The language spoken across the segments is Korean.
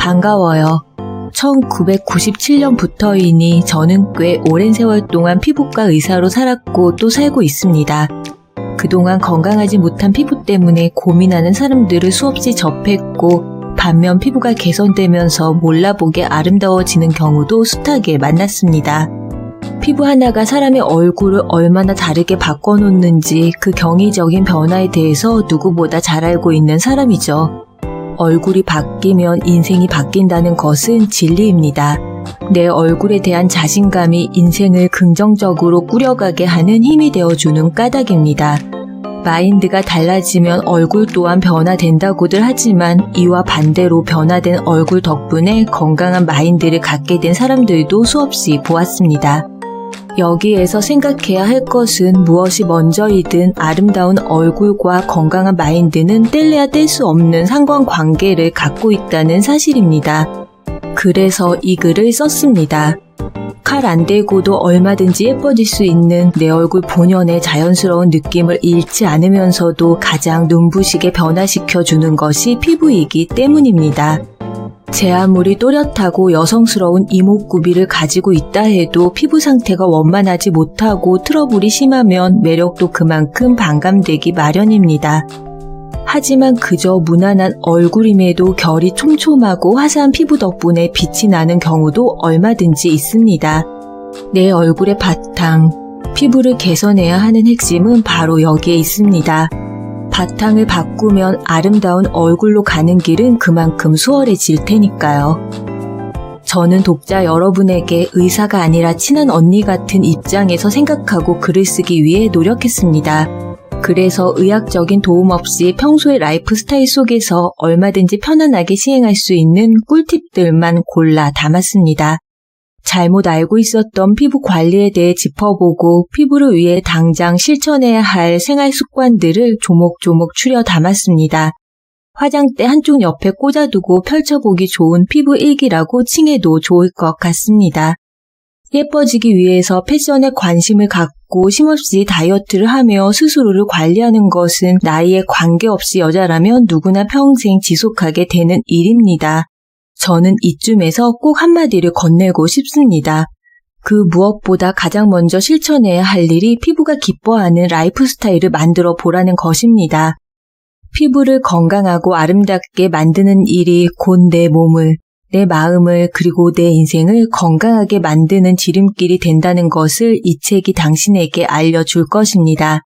반가워요. 1997년부터이니 저는 꽤 오랜 세월 동안 피부과 의사로 살았고 또 살고 있습니다. 그동안 건강하지 못한 피부 때문에 고민하는 사람들을 수없이 접했고 반면 피부가 개선되면서 몰라보게 아름다워지는 경우도 숱하게 만났습니다. 피부 하나가 사람의 얼굴을 얼마나 다르게 바꿔놓는지 그 경이적인 변화에 대해서 누구보다 잘 알고 있는 사람이죠. 얼굴이 바뀌면 인생이 바뀐다는 것은 진리입니다. 내 얼굴에 대한 자신감이 인생을 긍정적으로 꾸려가게 하는 힘이 되어주는 까닭입니다. 마인드가 달라지면 얼굴 또한 변화된다고들 하지만 이와 반대로 변화된 얼굴 덕분에 건강한 마인드를 갖게 된 사람들도 수없이 보았습니다. 여기에서 생각해야 할 것은 무엇이 먼저이든 아름다운 얼굴과 건강한 마인드는 뗄래야 뗄 수 없는 상관관계를 갖고 있다는 사실입니다. 그래서 이 글을 썼습니다. 칼 안 대고도 얼마든지 예뻐질 수 있는 내 얼굴 본연의 자연스러운 느낌을 잃지 않으면서도 가장 눈부시게 변화시켜주는 것이 피부이기 때문입니다. 제 아무리 또렷하고 여성스러운 이목구비를 가지고 있다 해도 피부 상태가 원만하지 못하고 트러블이 심하면 매력도 그만큼 반감되기 마련입니다. 하지만 그저 무난한 얼굴임에도 결이 촘촘하고 화사한 피부 덕분에 빛이 나는 경우도 얼마든지 있습니다. 내 얼굴의 바탕, 피부를 개선해야 하는 핵심은 바로 여기에 있습니다. 바탕을 바꾸면 아름다운 얼굴로 가는 길은 그만큼 수월해질 테니까요. 저는 독자 여러분에게 의사가 아니라 친한 언니 같은 입장에서 생각하고 글을 쓰기 위해 노력했습니다. 그래서 의학적인 도움 없이 평소의 라이프 스타일 속에서 얼마든지 편안하게 시행할 수 있는 꿀팁들만 골라 담았습니다. 잘못 알고 있었던 피부 관리에 대해 짚어보고 피부를 위해 당장 실천해야 할 생활 습관들을 조목조목 추려 담았습니다. 화장대 한쪽 옆에 꽂아두고 펼쳐보기 좋은 피부 일기라고 칭해도 좋을 것 같습니다. 예뻐지기 위해서 패션에 관심을 갖고 쉼없이 다이어트를 하며 스스로를 관리하는 것은 나이에 관계없이 여자라면 누구나 평생 지속하게 되는 일입니다. 저는 이쯤에서 꼭 한마디를 건네고 싶습니다. 그 무엇보다 가장 먼저 실천해야 할 일이 피부가 기뻐하는 라이프 스타일을 만들어 보라는 것입니다. 피부를 건강하고 아름답게 만드는 일이 곧 내 몸을, 내 마음을 그리고 내 인생을 건강하게 만드는 지름길이 된다는 것을 이 책이 당신에게 알려줄 것입니다.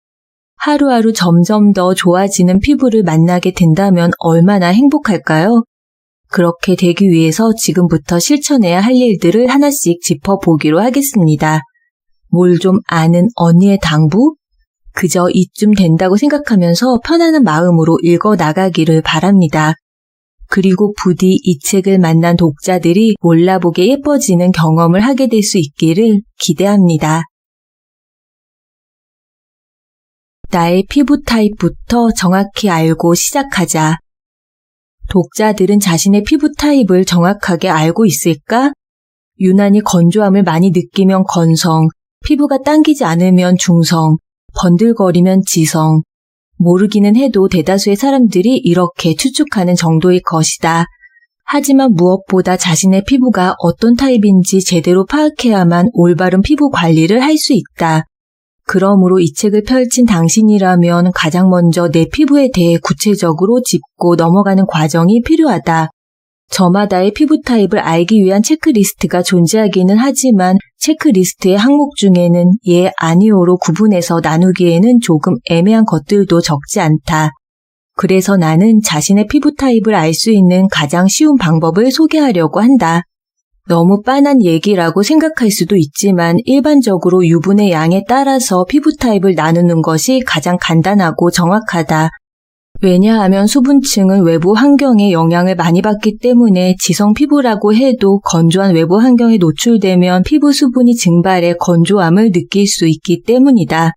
하루하루 점점 더 좋아지는 피부를 만나게 된다면 얼마나 행복할까요? 그렇게 되기 위해서 지금부터 실천해야 할 일들을 하나씩 짚어보기로 하겠습니다. 뭘 좀 아는 언니의 당부? 그저 이쯤 된다고 생각하면서 편안한 마음으로 읽어나가기를 바랍니다. 그리고 부디 이 책을 만난 독자들이 몰라보게 예뻐지는 경험을 하게 될 수 있기를 기대합니다. 나의 피부 타입부터 정확히 알고 시작하자. 독자들은 자신의 피부 타입을 정확하게 알고 있을까? 유난히 건조함을 많이 느끼면 건성, 피부가 당기지 않으면 중성, 번들거리면 지성. 모르기는 해도 대다수의 사람들이 이렇게 추측하는 정도일 것이다. 하지만 무엇보다 자신의 피부가 어떤 타입인지 제대로 파악해야만 올바른 피부 관리를 할 수 있다. 그러므로 이 책을 펼친 당신이라면 가장 먼저 내 피부에 대해 구체적으로 짚고 넘어가는 과정이 필요하다. 저마다의 피부 타입을 알기 위한 체크리스트가 존재하기는 하지만 체크리스트의 항목 중에는 예, 아니오로 구분해서 나누기에는 조금 애매한 것들도 적지 않다. 그래서 나는 자신의 피부 타입을 알 수 있는 가장 쉬운 방법을 소개하려고 한다. 너무 빤한 얘기라고 생각할 수도 있지만 일반적으로 유분의 양에 따라서 피부 타입을 나누는 것이 가장 간단하고 정확하다. 왜냐하면 수분층은 외부 환경의 영향을 많이 받기 때문에 지성 피부라고 해도 건조한 외부 환경에 노출되면 피부 수분이 증발해 건조함을 느낄 수 있기 때문이다.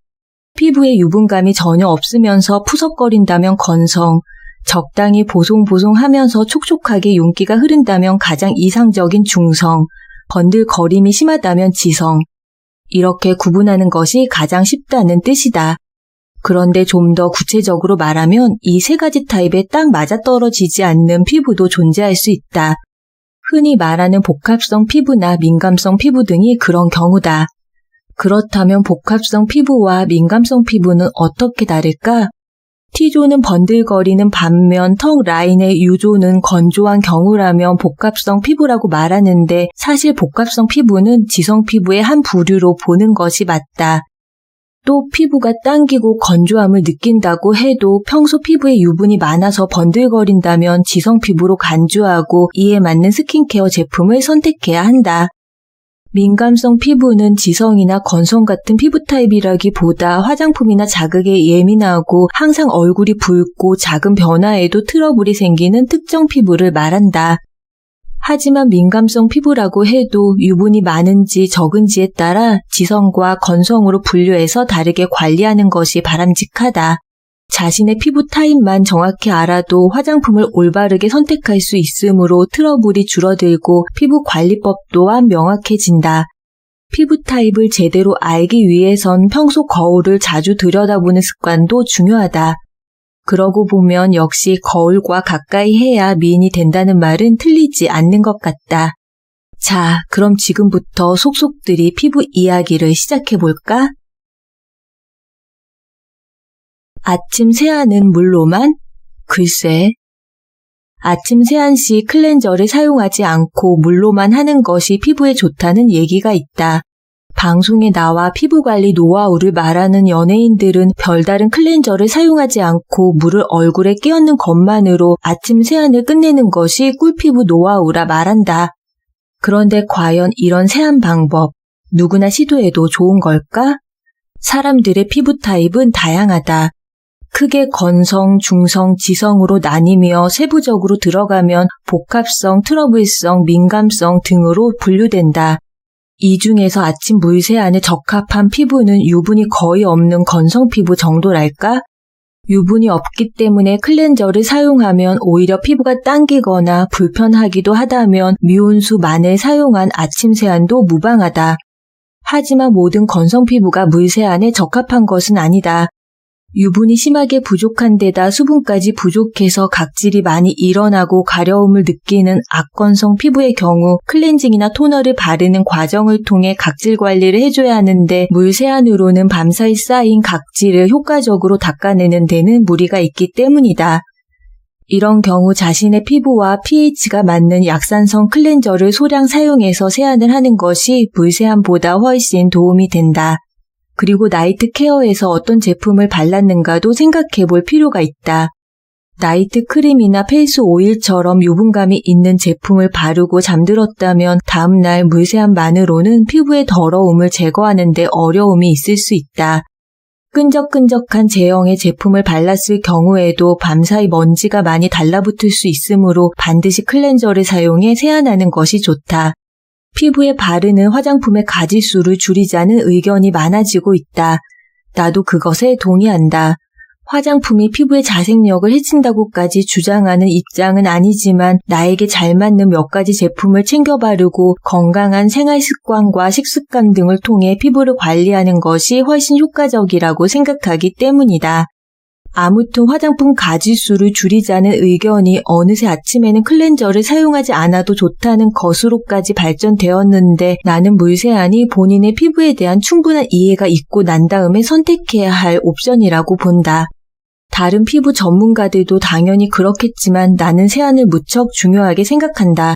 피부에 유분감이 전혀 없으면서 푸석거린다면 건성, 적당히 보송보송하면서 촉촉하게 윤기가 흐른다면 가장 이상적인 중성, 번들거림이 심하다면 지성. 이렇게 구분하는 것이 가장 쉽다는 뜻이다. 그런데 좀 더 구체적으로 말하면 이 세 가지 타입에 딱 맞아떨어지지 않는 피부도 존재할 수 있다. 흔히 말하는 복합성 피부나 민감성 피부 등이 그런 경우다. 그렇다면 복합성 피부와 민감성 피부는 어떻게 다를까? T존은 번들거리는 반면 턱 라인의 U존은 건조한 경우라면 복합성 피부라고 말하는데 사실 복합성 피부는 지성 피부의 한 부류로 보는 것이 맞다. 또 피부가 당기고 건조함을 느낀다고 해도 평소 피부에 유분이 많아서 번들거린다면 지성 피부로 간주하고 이에 맞는 스킨케어 제품을 선택해야 한다. 민감성 피부는 지성이나 건성 같은 피부 타입이라기보다 화장품이나 자극에 예민하고 항상 얼굴이 붉고 작은 변화에도 트러블이 생기는 특정 피부를 말한다. 하지만 민감성 피부라고 해도 유분이 많은지 적은지에 따라 지성과 건성으로 분류해서 다르게 관리하는 것이 바람직하다. 자신의 피부 타입만 정확히 알아도 화장품을 올바르게 선택할 수 있으므로 트러블이 줄어들고 피부 관리법 또한 명확해진다. 피부 타입을 제대로 알기 위해선 평소 거울을 자주 들여다보는 습관도 중요하다. 그러고 보면 역시 거울과 가까이 해야 미인이 된다는 말은 틀리지 않는 것 같다. 자, 그럼 지금부터 속속들이 피부 이야기를 시작해볼까? 아침 세안은 물로만? 글쎄. 아침 세안 시 클렌저를 사용하지 않고 물로만 하는 것이 피부에 좋다는 얘기가 있다. 방송에 나와 피부관리 노하우를 말하는 연예인들은 별다른 클렌저를 사용하지 않고 물을 얼굴에 끼얹는 것만으로 아침 세안을 끝내는 것이 꿀피부 노하우라 말한다. 그런데 과연 이런 세안 방법, 누구나 시도해도 좋은 걸까? 사람들의 피부 타입은 다양하다. 크게 건성, 중성, 지성으로 나뉘며 세부적으로 들어가면 복합성, 트러블성, 민감성 등으로 분류된다. 이 중에서 아침 물세안에 적합한 피부는 유분이 거의 없는 건성 피부 정도랄까? 유분이 없기 때문에 클렌저를 사용하면 오히려 피부가 당기거나 불편하기도 하다면 미온수만을 사용한 아침 세안도 무방하다. 하지만 모든 건성 피부가 물세안에 적합한 것은 아니다. 유분이 심하게 부족한 데다 수분까지 부족해서 각질이 많이 일어나고 가려움을 느끼는 악건성 피부의 경우 클렌징이나 토너를 바르는 과정을 통해 각질 관리를 해줘야 하는데 물세안으로는 밤사이 쌓인 각질을 효과적으로 닦아내는 데는 무리가 있기 때문이다. 이런 경우 자신의 피부와 pH가 맞는 약산성 클렌저를 소량 사용해서 세안을 하는 것이 물세안보다 훨씬 도움이 된다. 그리고 나이트 케어에서 어떤 제품을 발랐는가도 생각해 볼 필요가 있다. 나이트 크림이나 페이스 오일처럼 유분감이 있는 제품을 바르고 잠들었다면 다음날 물세안만으로는 피부의 더러움을 제거하는 데 어려움이 있을 수 있다. 끈적끈적한 제형의 제품을 발랐을 경우에도 밤사이 먼지가 많이 달라붙을 수 있으므로 반드시 클렌저를 사용해 세안하는 것이 좋다. 피부에 바르는 화장품의 가지수를 줄이자는 의견이 많아지고 있다. 나도 그것에 동의한다. 화장품이 피부의 자생력을 해친다고까지 주장하는 입장은 아니지만 나에게 잘 맞는 몇 가지 제품을 챙겨 바르고 건강한 생활 습관과 식습관 등을 통해 피부를 관리하는 것이 훨씬 효과적이라고 생각하기 때문이다. 아무튼 화장품 가지수를 줄이자는 의견이 어느새 아침에는 클렌저를 사용하지 않아도 좋다는 것으로까지 발전되었는데 나는 물세안이 본인의 피부에 대한 충분한 이해가 있고 난 다음에 선택해야 할 옵션이라고 본다. 다른 피부 전문가들도 당연히 그렇겠지만 나는 세안을 무척 중요하게 생각한다.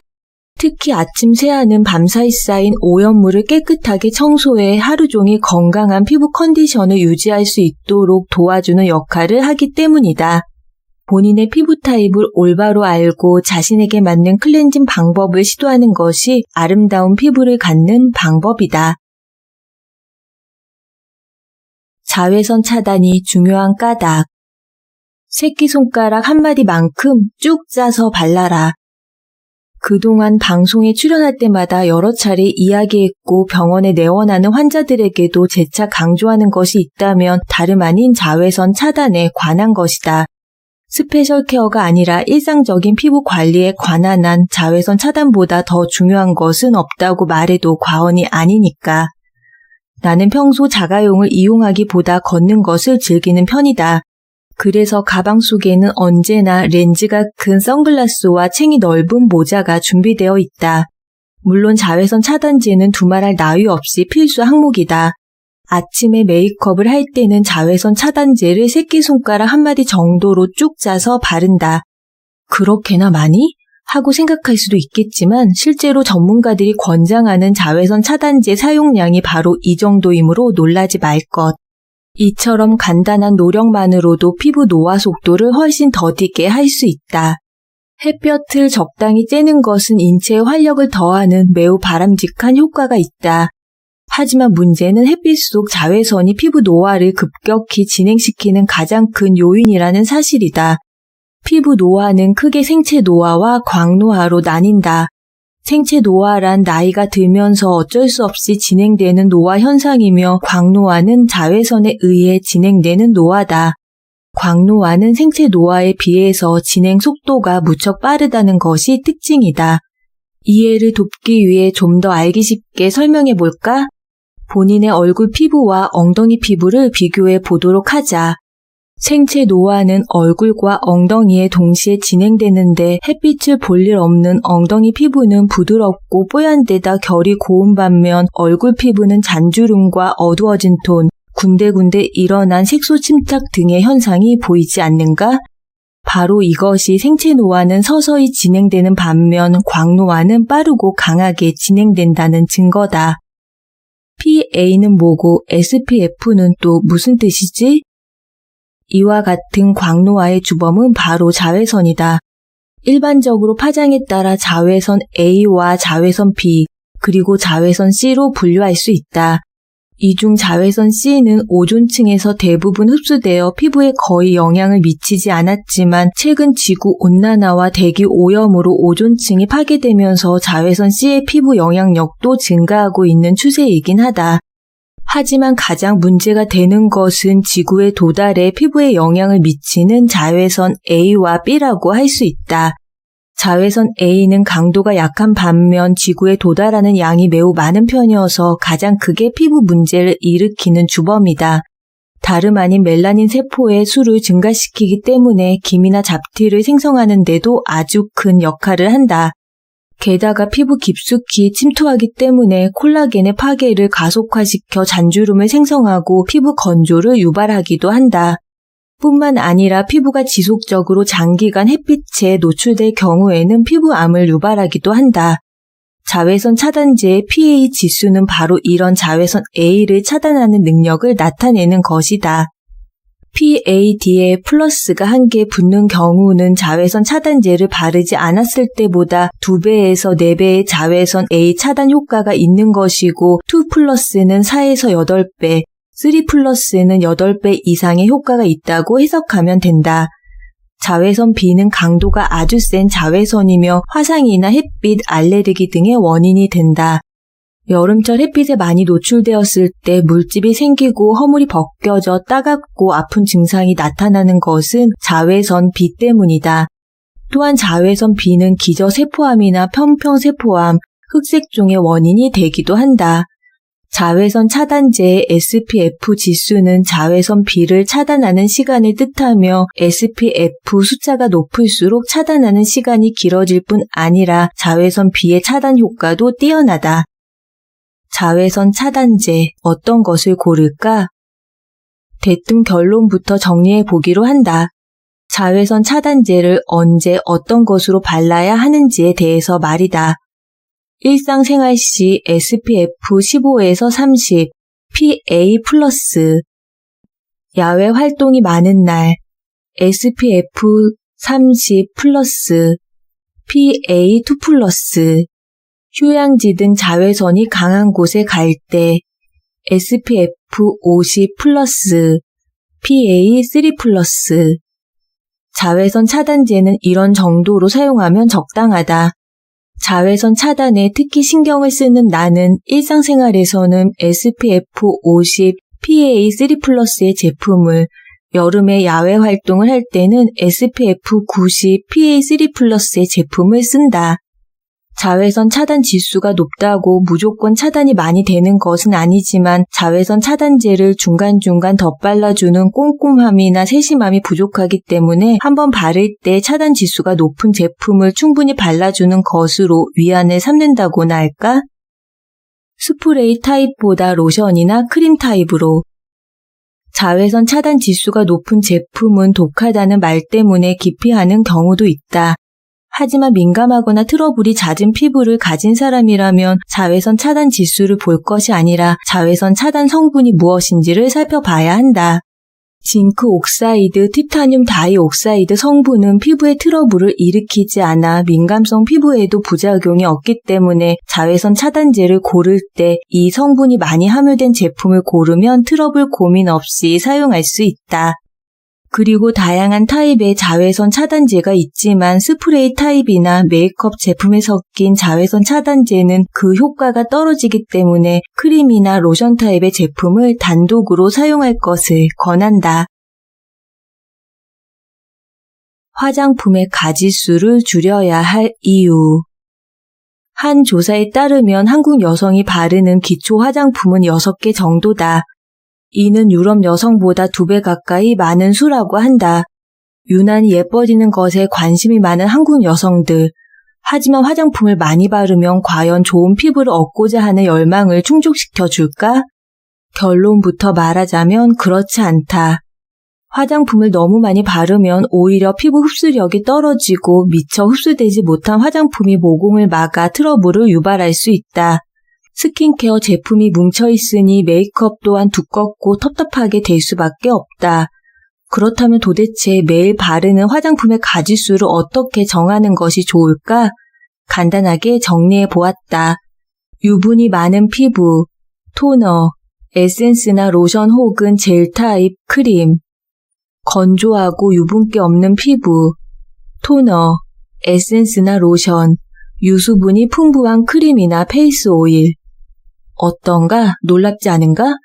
특히 아침 세안은 밤사이 쌓인 오염물을 깨끗하게 청소해 하루 종일 건강한 피부 컨디션을 유지할 수 있도록 도와주는 역할을 하기 때문이다. 본인의 피부 타입을 올바로 알고 자신에게 맞는 클렌징 방법을 시도하는 것이 아름다운 피부를 갖는 방법이다. 자외선 차단이 중요한 까닭. 새끼손가락 한마디만큼 쭉 짜서 발라라. 그동안 방송에 출연할 때마다 여러 차례 이야기했고 병원에 내원하는 환자들에게도 재차 강조하는 것이 있다면 다름 아닌 자외선 차단에 관한 것이다. 스페셜 케어가 아니라 일상적인 피부 관리에 관한 한 자외선 차단보다 더 중요한 것은 없다고 말해도 과언이 아니니까. 나는 평소 자가용을 이용하기보다 걷는 것을 즐기는 편이다. 그래서 가방 속에는 언제나 렌즈가 큰 선글라스와 챙이 넓은 모자가 준비되어 있다. 물론 자외선 차단제는 두말할 나위 없이 필수 항목이다. 아침에 메이크업을 할 때는 자외선 차단제를 새끼손가락 한마디 정도로 쭉 짜서 바른다. 그렇게나 많이? 하고 생각할 수도 있겠지만 실제로 전문가들이 권장하는 자외선 차단제 사용량이 바로 이 정도이므로 놀라지 말 것. 이처럼 간단한 노력만으로도 피부 노화 속도를 훨씬 더디게 할 수 있다. 햇볕을 적당히 쬐는 것은 인체에 활력을 더하는 매우 바람직한 효과가 있다. 하지만 문제는 햇빛 속 자외선이 피부 노화를 급격히 진행시키는 가장 큰 요인이라는 사실이다. 피부 노화는 크게 생체 노화와 광노화로 나뉜다. 생체 노화란 나이가 들면서 어쩔 수 없이 진행되는 노화 현상이며 광노화는 자외선에 의해 진행되는 노화다. 광노화는 생체 노화에 비해서 진행 속도가 무척 빠르다는 것이 특징이다. 이해를 돕기 위해 좀 더 알기 쉽게 설명해 볼까? 본인의 얼굴 피부와 엉덩이 피부를 비교해 보도록 하자. 생체 노화는 얼굴과 엉덩이에 동시에 진행되는데 햇빛을 볼 일 없는 엉덩이 피부는 부드럽고 뽀얀 데다 결이 고운 반면 얼굴 피부는 잔주름과 어두워진 톤, 군데군데 일어난 색소 침착 등의 현상이 보이지 않는가? 바로 이것이 생체 노화는 서서히 진행되는 반면 광노화는 빠르고 강하게 진행된다는 증거다. PA는 뭐고 SPF는 또 무슨 뜻이지? 이와 같은 광노화의 주범은 바로 자외선이다. 일반적으로 파장에 따라 자외선 A와 자외선 B, 그리고 자외선 C로 분류할 수 있다. 이 중 자외선 C는 오존층에서 대부분 흡수되어 피부에 거의 영향을 미치지 않았지만 최근 지구 온난화와 대기 오염으로 오존층이 파괴되면서 자외선 C의 피부 영향력도 증가하고 있는 추세이긴 하다. 하지만 가장 문제가 되는 것은 지구에 도달해 피부에 영향을 미치는 자외선 A와 B라고 할 수 있다. 자외선 A는 강도가 약한 반면 지구에 도달하는 양이 매우 많은 편이어서 가장 크게 피부 문제를 일으키는 주범이다. 다름 아닌 멜라닌 세포의 수를 증가시키기 때문에 기미나 잡티를 생성하는 데도 아주 큰 역할을 한다. 게다가 피부 깊숙이 침투하기 때문에 콜라겐의 파괴를 가속화시켜 잔주름을 생성하고 피부 건조를 유발하기도 한다. 뿐만 아니라 피부가 지속적으로 장기간 햇빛에 노출될 경우에는 피부암을 유발하기도 한다. 자외선 차단제의 PA 지수는 바로 이런 자외선 A를 차단하는 능력을 나타내는 것이다. PAD에 플러스가 1개 붙는 경우는 자외선 차단제를 바르지 않았을 때보다 2배에서 4배의 자외선 A 차단 효과가 있는 것이고 2 플러스는 4에서 8배, 3 플러스는 8배 이상의 효과가 있다고 해석하면 된다. 자외선 B는 강도가 아주 센 자외선이며 화상이나 햇빛, 알레르기 등의 원인이 된다. 여름철 햇빛에 많이 노출되었을 때 물집이 생기고 허물이 벗겨져 따갑고 아픈 증상이 나타나는 것은 자외선 B 때문이다. 또한 자외선 B는 기저세포암이나 편평세포암, 흑색종의 원인이 되기도 한다. 자외선 차단제의 SPF 지수는 자외선 B를 차단하는 시간을 뜻하며 SPF 숫자가 높을수록 차단하는 시간이 길어질 뿐 아니라 자외선 B의 차단 효과도 뛰어나다. 자외선 차단제, 어떤 것을 고를까? 대뜸 결론부터 정리해 보기로 한다. 자외선 차단제를 언제 어떤 것으로 발라야 하는지에 대해서 말이다. 일상생활 시 SPF 15에서 30, PA+, 야외 활동이 많은 날 SPF 30+, PA2+, 휴양지 등 자외선이 강한 곳에 갈 때 SPF 50+, PA3+. 자외선 차단제는 이런 정도로 사용하면 적당하다. 자외선 차단에 특히 신경을 쓰는 나는 일상생활에서는 SPF 50, PA3+의 제품을, 여름에 야외 활동을 할 때는 SPF 90, PA3+의 제품을 쓴다. 자외선 차단 지수가 높다고 무조건 차단이 많이 되는 것은 아니지만 자외선 차단제를 중간중간 덧발라주는 꼼꼼함이나 세심함이 부족하기 때문에 한번 바를 때 차단 지수가 높은 제품을 충분히 발라주는 것으로 위안을 삼는다고나 할까? 스프레이 타입보다 로션이나 크림 타입으로. 자외선 차단 지수가 높은 제품은 독하다는 말 때문에 기피하는 경우도 있다. 하지만 민감하거나 트러블이 잦은 피부를 가진 사람이라면 자외선 차단 지수를 볼 것이 아니라 자외선 차단 성분이 무엇인지를 살펴봐야 한다. 징크 옥사이드, 티타늄 다이옥사이드 성분은 피부에 트러블을 일으키지 않아 민감성 피부에도 부작용이 없기 때문에 자외선 차단제를 고를 때 이 성분이 많이 함유된 제품을 고르면 트러블 고민 없이 사용할 수 있다. 그리고 다양한 타입의 자외선 차단제가 있지만 스프레이 타입이나 메이크업 제품에 섞인 자외선 차단제는 그 효과가 떨어지기 때문에 크림이나 로션 타입의 제품을 단독으로 사용할 것을 권한다. 화장품의 가지수를 줄여야 할 이유. 한 조사에 따르면 한국 여성이 바르는 기초 화장품은 6개 정도다. 이는 유럽 여성보다 2배 가까이 많은 수라고 한다. 유난히 예뻐지는 것에 관심이 많은 한국 여성들. 하지만 화장품을 많이 바르면 과연 좋은 피부를 얻고자 하는 열망을 충족시켜줄까? 결론부터 말하자면 그렇지 않다. 화장품을 너무 많이 바르면 오히려 피부 흡수력이 떨어지고 미처 흡수되지 못한 화장품이 모공을 막아 트러블을 유발할 수 있다. 스킨케어 제품이 뭉쳐있으니 메이크업 또한 두껍고 텁텁하게 될 수밖에 없다. 그렇다면 도대체 매일 바르는 화장품의 가지수를 어떻게 정하는 것이 좋을까? 간단하게 정리해 보았다. 유분이 많은 피부, 토너, 에센스나 로션 혹은 젤 타입 크림. 건조하고 유분기 없는 피부, 토너, 에센스나 로션, 유수분이 풍부한 크림이나 페이스 오일. 어떤가? 놀랍지 않은가?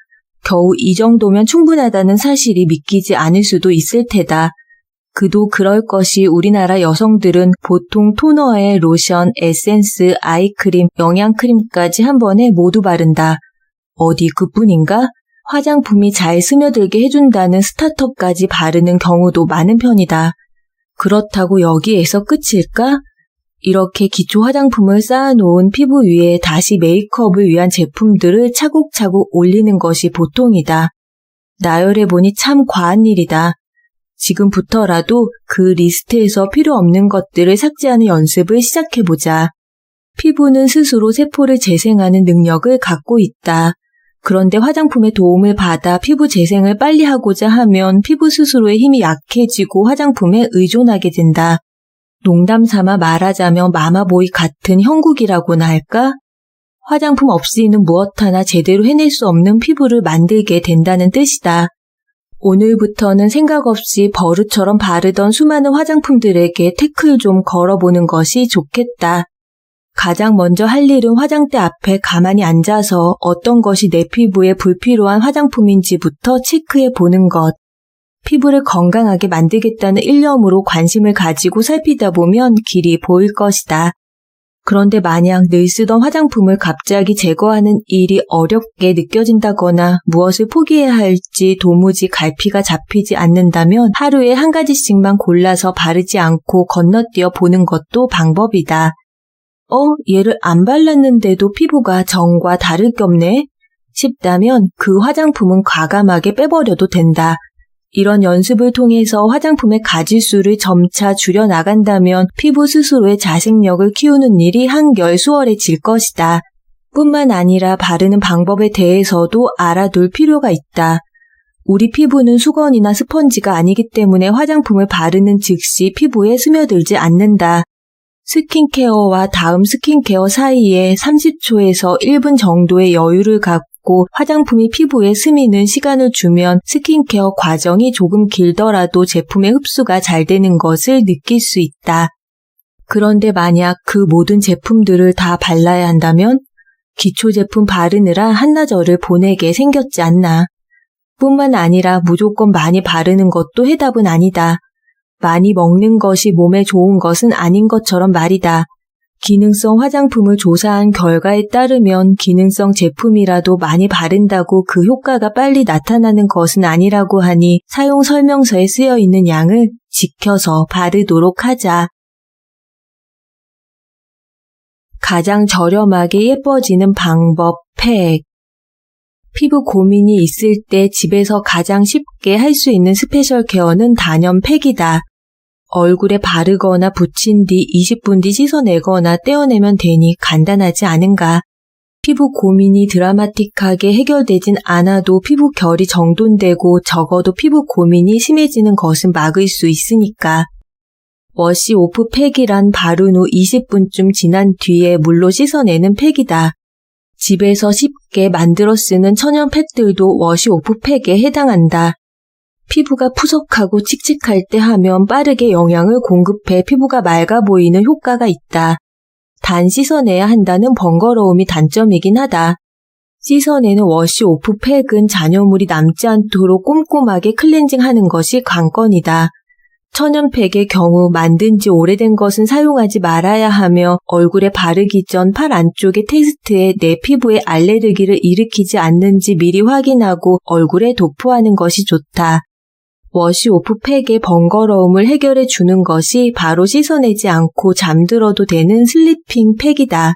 겨우 이 정도면 충분하다는 사실이 믿기지 않을 수도 있을 테다. 그도 그럴 것이 우리나라 여성들은 보통 토너에 로션, 에센스, 아이크림, 영양크림까지 한 번에 모두 바른다. 어디 그뿐인가? 화장품이 잘 스며들게 해준다는 스타터까지 바르는 경우도 많은 편이다. 그렇다고 여기에서 끝일까? 이렇게 기초 화장품을 쌓아놓은 피부 위에 다시 메이크업을 위한 제품들을 차곡차곡 올리는 것이 보통이다. 나열해보니 참 과한 일이다. 지금부터라도 그 리스트에서 필요 없는 것들을 삭제하는 연습을 시작해보자. 피부는 스스로 세포를 재생하는 능력을 갖고 있다. 그런데 화장품의 도움을 받아 피부 재생을 빨리 하고자 하면 피부 스스로의 힘이 약해지고 화장품에 의존하게 된다. 농담 삼아 말하자면 마마보이 같은 형국이라고나 할까? 화장품 없이는 무엇 하나 제대로 해낼 수 없는 피부를 만들게 된다는 뜻이다. 오늘부터는 생각 없이 버릇처럼 바르던 수많은 화장품들에게 태클 좀 걸어보는 것이 좋겠다. 가장 먼저 할 일은 화장대 앞에 가만히 앉아서 어떤 것이 내 피부에 불필요한 화장품인지부터 체크해 보는 것. 피부를 건강하게 만들겠다는 일념으로 관심을 가지고 살피다 보면 길이 보일 것이다. 그런데 만약 늘 쓰던 화장품을 갑자기 제거하는 일이 어렵게 느껴진다거나 무엇을 포기해야 할지 도무지 갈피가 잡히지 않는다면 하루에 한 가지씩만 골라서 바르지 않고 건너뛰어 보는 것도 방법이다. 얘를 안 발랐는데도 피부가 전과 다를 게 없네? 싶다면 그 화장품은 과감하게 빼버려도 된다. 이런 연습을 통해서 화장품의 가지수를 점차 줄여나간다면 피부 스스로의 자생력을 키우는 일이 한결 수월해질 것이다. 뿐만 아니라 바르는 방법에 대해서도 알아둘 필요가 있다. 우리 피부는 수건이나 스펀지가 아니기 때문에 화장품을 바르는 즉시 피부에 스며들지 않는다. 스킨케어와 다음 스킨케어 사이에 30초에서 1분 정도의 여유를 갖고 화장품이 피부에 스미는 시간을 주면 스킨케어 과정이 조금 길더라도 제품의 흡수가 잘 되는 것을 느낄 수 있다. 그런데 만약 그 모든 제품들을 다 발라야 한다면 기초 제품 바르느라 한나절을 보내게 생겼지 않나. 뿐만 아니라 무조건 많이 바르는 것도 해답은 아니다. 많이 먹는 것이 몸에 좋은 것은 아닌 것처럼 말이다. 기능성 화장품을 조사한 결과에 따르면 기능성 제품이라도 많이 바른다고 그 효과가 빨리 나타나는 것은 아니라고 하니 사용 설명서에 쓰여 있는 양을 지켜서 바르도록 하자. 가장 저렴하게 예뻐지는 방법 팩. 피부 고민이 있을 때 집에서 가장 쉽게 할 수 있는 스페셜 케어는 단연 팩이다. 얼굴에 바르거나 붙인 뒤 20분 뒤 씻어내거나 떼어내면 되니 간단하지 않은가. 피부 고민이 드라마틱하게 해결되진 않아도 피부 결이 정돈되고 적어도 피부 고민이 심해지는 것은 막을 수 있으니까. 워시 오프 팩이란 바른 후 20분쯤 지난 뒤에 물로 씻어내는 팩이다. 집에서 쉽게 만들어 쓰는 천연 팩들도 워시 오프 팩에 해당한다. 피부가 푸석하고 칙칙할 때 하면 빠르게 영양을 공급해 피부가 맑아 보이는 효과가 있다. 단 씻어내야 한다는 번거로움이 단점이긴 하다. 씻어내는 워시 오프 팩은 잔여물이 남지 않도록 꼼꼼하게 클렌징하는 것이 관건이다. 천연 팩의 경우 만든 지 오래된 것은 사용하지 말아야 하며 얼굴에 바르기 전 팔 안쪽의 테스트에 내 피부에 알레르기를 일으키지 않는지 미리 확인하고 얼굴에 도포하는 것이 좋다. 워시 오프 팩의 번거로움을 해결해 주는 것이 바로 씻어내지 않고 잠들어도 되는 슬리핑 팩이다.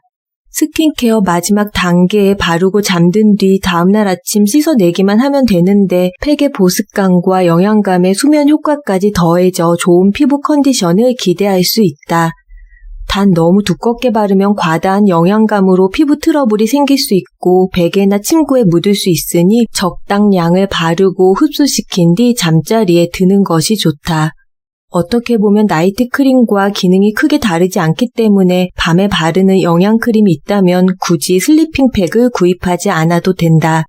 스킨케어 마지막 단계에 바르고 잠든 뒤 다음날 아침 씻어내기만 하면 되는데 팩의 보습감과 영양감의 수면 효과까지 더해져 좋은 피부 컨디션을 기대할 수 있다. 단 너무 두껍게 바르면 과다한 영양감으로 피부 트러블이 생길 수 있고 베개나 침구에 묻을 수 있으니 적당량을 바르고 흡수시킨 뒤 잠자리에 드는 것이 좋다. 어떻게 보면 나이트 크림과 기능이 크게 다르지 않기 때문에 밤에 바르는 영양크림이 있다면 굳이 슬리핑 팩을 구입하지 않아도 된다.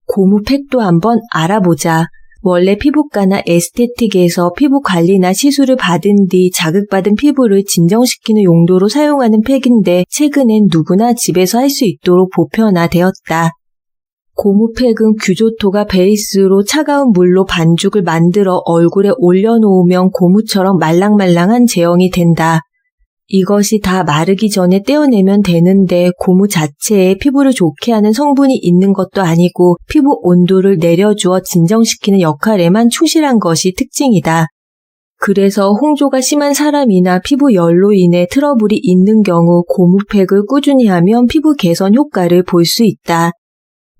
고무 팩도 한번 알아보자. 원래 피부과나 에스테틱에서 피부 관리나 시술을 받은 뒤 자극받은 피부를 진정시키는 용도로 사용하는 팩인데 최근엔 누구나 집에서 할 수 있도록 보편화되었다. 고무팩은 규조토가 베이스로 차가운 물로 반죽을 만들어 얼굴에 올려놓으면 고무처럼 말랑말랑한 제형이 된다. 이것이 다 마르기 전에 떼어내면 되는데 고무 자체에 피부를 좋게 하는 성분이 있는 것도 아니고 피부 온도를 내려주어 진정시키는 역할에만 충실한 것이 특징이다. 그래서 홍조가 심한 사람이나 피부 열로 인해 트러블이 있는 경우 고무팩을 꾸준히 하면 피부 개선 효과를 볼 수 있다.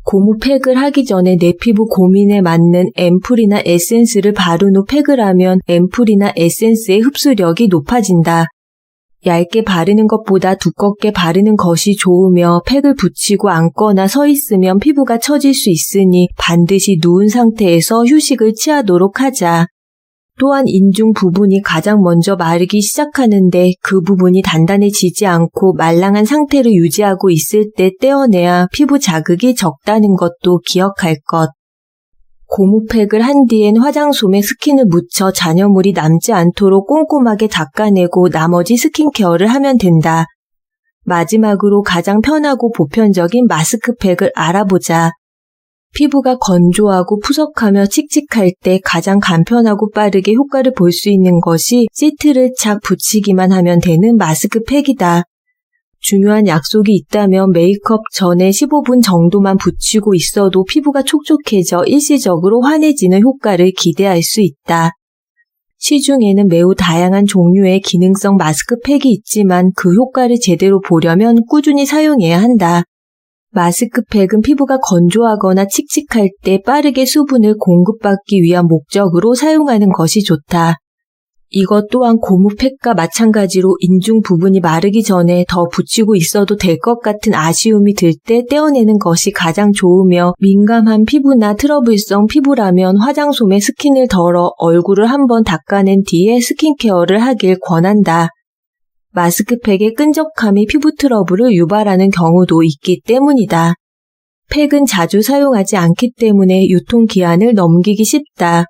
고무팩을 하기 전에 내 피부 고민에 맞는 앰플이나 에센스를 바른 후 팩을 하면 앰플이나 에센스의 흡수력이 높아진다. 얇게 바르는 것보다 두껍게 바르는 것이 좋으며 팩을 붙이고 앉거나 서 있으면 피부가 처질 수 있으니 반드시 누운 상태에서 휴식을 취하도록 하자. 또한 인중 부분이 가장 먼저 마르기 시작하는데 그 부분이 단단해지지 않고 말랑한 상태를 유지하고 있을 때 떼어내야 피부 자극이 적다는 것도 기억할 것. 고무팩을 한 뒤엔 화장솜에 스킨을 묻혀 잔여물이 남지 않도록 꼼꼼하게 닦아내고 나머지 스킨케어를 하면 된다. 마지막으로 가장 편하고 보편적인 마스크팩을 알아보자. 피부가 건조하고 푸석하며 칙칙할 때 가장 간편하고 빠르게 효과를 볼 수 있는 것이 시트를 착 붙이기만 하면 되는 마스크팩이다. 중요한 약속이 있다면 메이크업 전에 15분 정도만 붙이고 있어도 피부가 촉촉해져 일시적으로 환해지는 효과를 기대할 수 있다. 시중에는 매우 다양한 종류의 기능성 마스크팩이 있지만 그 효과를 제대로 보려면 꾸준히 사용해야 한다. 마스크팩은 피부가 건조하거나 칙칙할 때 빠르게 수분을 공급받기 위한 목적으로 사용하는 것이 좋다. 이것 또한 고무팩과 마찬가지로 인중 부분이 마르기 전에 더 붙이고 있어도 될 것 같은 아쉬움이 들 때 떼어내는 것이 가장 좋으며 민감한 피부나 트러블성 피부라면 화장솜에 스킨을 덜어 얼굴을 한번 닦아낸 뒤에 스킨케어를 하길 권한다. 마스크팩의 끈적함이 피부 트러블을 유발하는 경우도 있기 때문이다. 팩은 자주 사용하지 않기 때문에 유통기한을 넘기기 쉽다.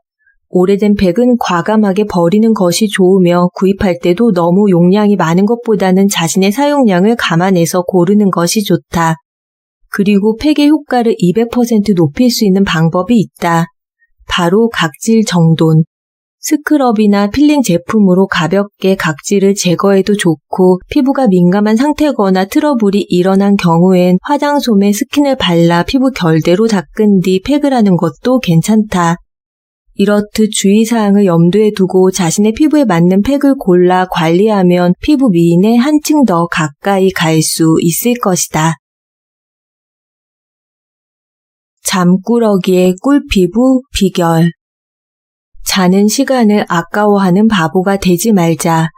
오래된 팩은 과감하게 버리는 것이 좋으며 구입할 때도 너무 용량이 많은 것보다는 자신의 사용량을 감안해서 고르는 것이 좋다. 그리고 팩의 효과를 200% 높일 수 있는 방법이 있다. 바로 각질 정돈. 스크럽이나 필링 제품으로 가볍게 각질을 제거해도 좋고 피부가 민감한 상태거나 트러블이 일어난 경우엔 화장솜에 스킨을 발라 피부 결대로 닦은 뒤 팩을 하는 것도 괜찮다. 이렇듯 주의사항을 염두에 두고 자신의 피부에 맞는 팩을 골라 관리하면 피부 미인에 한층 더 가까이 갈 수 있을 것이다. 잠꾸러기의 꿀피부 비결. 자는 시간을 아까워하는 바보가 되지 말자.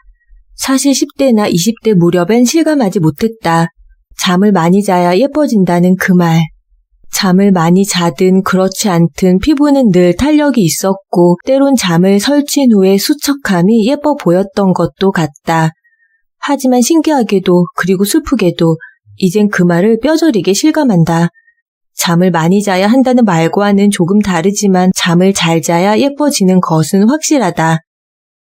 사실 10대나 20대 무렵엔 실감하지 못했다. 잠을 많이 자야 예뻐진다는 그 말. 잠을 많이 자든 그렇지 않든 피부는 늘 탄력이 있었고 때론 잠을 설친 후에 수척함이 예뻐 보였던 것도 같다. 하지만 신기하게도 그리고 슬프게도 이젠 그 말을 뼈저리게 실감한다. 잠을 많이 자야 한다는 말과는 조금 다르지만 잠을 잘 자야 예뻐지는 것은 확실하다.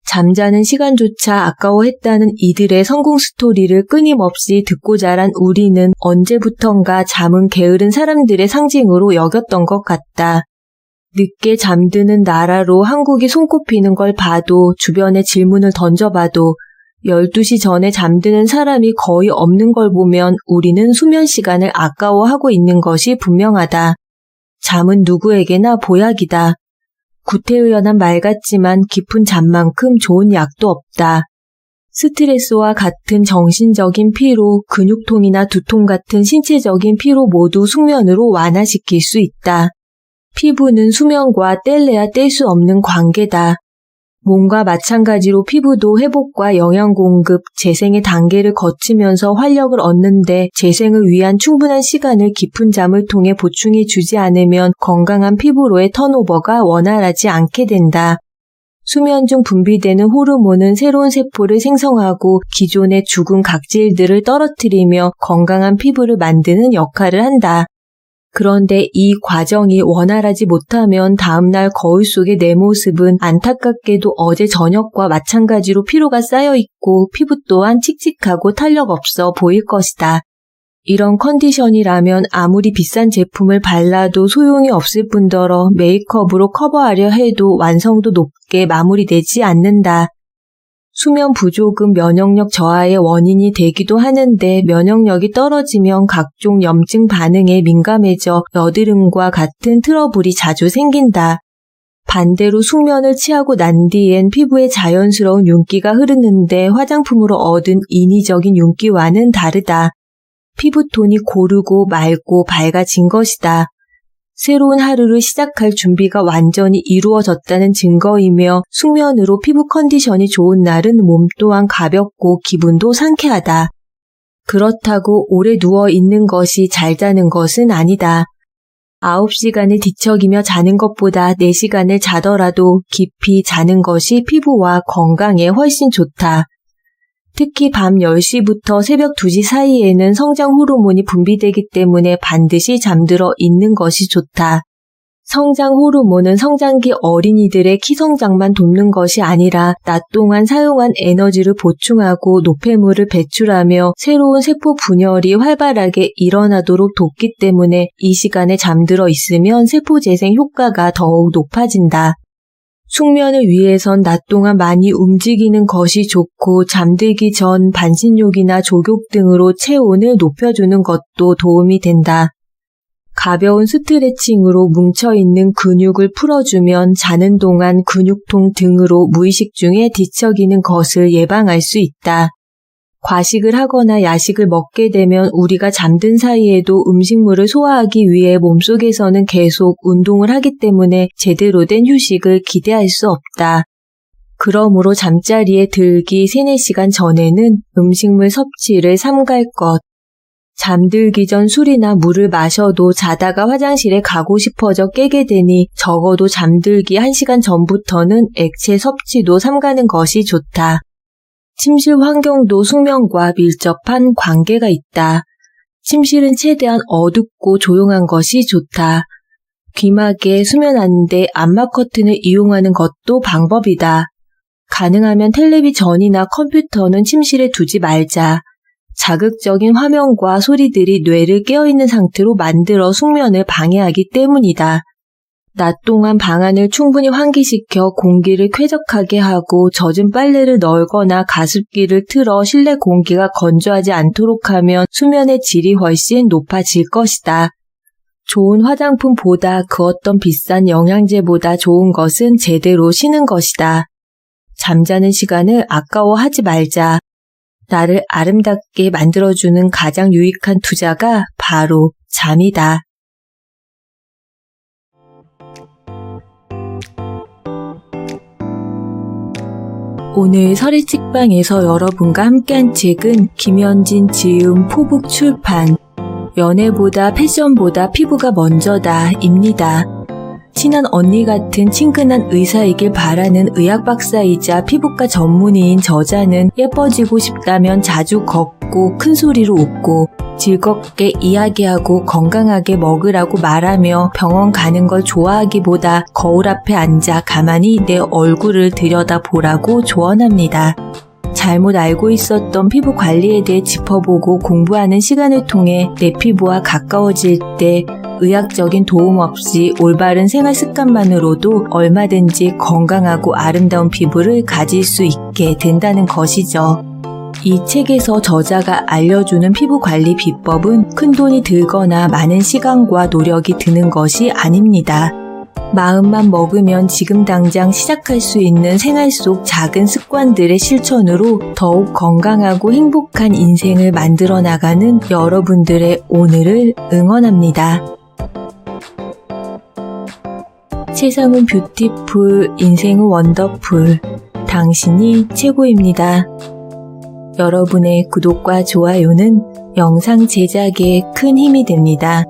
잠자는 시간조차 아까워했다는 이들의 성공 스토리를 끊임없이 듣고 자란 우리는 언제부턴가 잠은 게으른 사람들의 상징으로 여겼던 것 같다. 늦게 잠드는 나라로 한국이 손꼽히는 걸 봐도 주변에 질문을 던져봐도 12시 전에 잠드는 사람이 거의 없는 걸 보면 우리는 수면 시간을 아까워하고 있는 것이 분명하다. 잠은 누구에게나 보약이다. 구태의연한 말 같지만 깊은 잠만큼 좋은 약도 없다. 스트레스와 같은 정신적인 피로, 근육통이나 두통 같은 신체적인 피로 모두 숙면으로 완화시킬 수 있다. 피부는 수면과 뗄래야 뗄 수 없는 관계다. 몸과 마찬가지로 피부도 회복과 영양 공급, 재생의 단계를 거치면서 활력을 얻는데 재생을 위한 충분한 시간을 깊은 잠을 통해 보충해 주지 않으면 건강한 피부로의 턴오버가 원활하지 않게 된다. 수면 중 분비되는 호르몬은 새로운 세포를 생성하고 기존의 죽은 각질들을 떨어뜨리며 건강한 피부를 만드는 역할을 한다. 그런데 이 과정이 원활하지 못하면 다음날 거울 속의 내 모습은 안타깝게도 어제 저녁과 마찬가지로 피로가 쌓여있고 피부 또한 칙칙하고 탄력 없어 보일 것이다. 이런 컨디션이라면 아무리 비싼 제품을 발라도 소용이 없을 뿐더러 메이크업으로 커버하려 해도 완성도 높게 마무리되지 않는다. 수면 부족은 면역력 저하의 원인이 되기도 하는데 면역력이 떨어지면 각종 염증 반응에 민감해져 여드름과 같은 트러블이 자주 생긴다. 반대로 숙면을 취하고 난 뒤엔 피부에 자연스러운 윤기가 흐르는데 화장품으로 얻은 인위적인 윤기와는 다르다. 피부톤이 고르고 맑고 밝아진 것이다. 새로운 하루를 시작할 준비가 완전히 이루어졌다는 증거이며 숙면으로 피부 컨디션이 좋은 날은 몸 또한 가볍고 기분도 상쾌하다. 그렇다고 오래 누워 있는 것이 잘 자는 것은 아니다. 9시간을 뒤척이며 자는 것보다 4시간을 자더라도 깊이 자는 것이 피부와 건강에 훨씬 좋다. 특히 밤 10시부터 새벽 2시 사이에는 성장 호르몬이 분비되기 때문에 반드시 잠들어 있는 것이 좋다. 성장 호르몬은 성장기 어린이들의 키 성장만 돕는 것이 아니라 낮 동안 사용한 에너지를 보충하고 노폐물을 배출하며 새로운 세포 분열이 활발하게 일어나도록 돕기 때문에 이 시간에 잠들어 있으면 세포 재생 효과가 더욱 높아진다. 숙면을 위해선 낮 동안 많이 움직이는 것이 좋고 잠들기 전 반신욕이나 족욕 등으로 체온을 높여주는 것도 도움이 된다. 가벼운 스트레칭으로 뭉쳐있는 근육을 풀어주면 자는 동안 근육통 등으로 무의식 중에 뒤척이는 것을 예방할 수 있다. 과식을 하거나 야식을 먹게 되면 우리가 잠든 사이에도 음식물을 소화하기 위해 몸속에서는 계속 운동을 하기 때문에 제대로 된 휴식을 기대할 수 없다. 그러므로 잠자리에 들기 3-4시간 전에는 음식물 섭취를 삼갈 것. 잠들기 전 술이나 물을 마셔도 자다가 화장실에 가고 싶어져 깨게 되니 적어도 잠들기 1시간 전부터는 액체 섭취도 삼가는 것이 좋다. 침실 환경도 숙면과 밀접한 관계가 있다. 침실은 최대한 어둡고 조용한 것이 좋다. 귀마개, 수면 안대, 암막 커튼을 이용하는 것도 방법이다. 가능하면 텔레비전이나 컴퓨터는 침실에 두지 말자. 자극적인 화면과 소리들이 뇌를 깨어있는 상태로 만들어 숙면을 방해하기 때문이다. 낮 동안 방안을 충분히 환기시켜 공기를 쾌적하게 하고 젖은 빨래를 널거나 가습기를 틀어 실내 공기가 건조하지 않도록 하면 수면의 질이 훨씬 높아질 것이다. 좋은 화장품보다 그 어떤 비싼 영양제보다 좋은 것은 제대로 쉬는 것이다. 잠자는 시간을 아까워하지 말자. 나를 아름답게 만들어주는 가장 유익한 투자가 바로 잠이다. 오늘 서리책방에서 여러분과 함께한 책은 김현진 지음 포북 출판 연애보다 패션보다 피부가 먼저다 입니다. 친한 언니 같은 친근한 의사이길 바라는 의학 박사이자 피부과 전문의인 저자는 예뻐지고 싶다면 자주 걷고 큰 소리로 웃고 즐겁게 이야기하고 건강하게 먹으라고 말하며 병원 가는 걸 좋아하기보다 거울 앞에 앉아 가만히 내 얼굴을 들여다보라고 조언합니다. 잘못 알고 있었던 피부 관리에 대해 짚어보고 공부하는 시간을 통해 내 피부와 가까워질 때 의학적인 도움 없이 올바른 생활 습관만으로도 얼마든지 건강하고 아름다운 피부를 가질 수 있게 된다는 것이죠. 이 책에서 저자가 알려주는 피부 관리 비법은 큰돈이 들거나 많은 시간과 노력이 드는 것이 아닙니다. 마음만 먹으면 지금 당장 시작할 수 있는 생활 속 작은 습관들의 실천으로 더욱 건강하고 행복한 인생을 만들어 나가는 여러분들의 오늘을 응원합니다. 세상은 뷰티풀, 인생은 원더풀. 당신이 최고입니다. 여러분의 구독과 좋아요는 영상 제작에 큰 힘이 됩니다.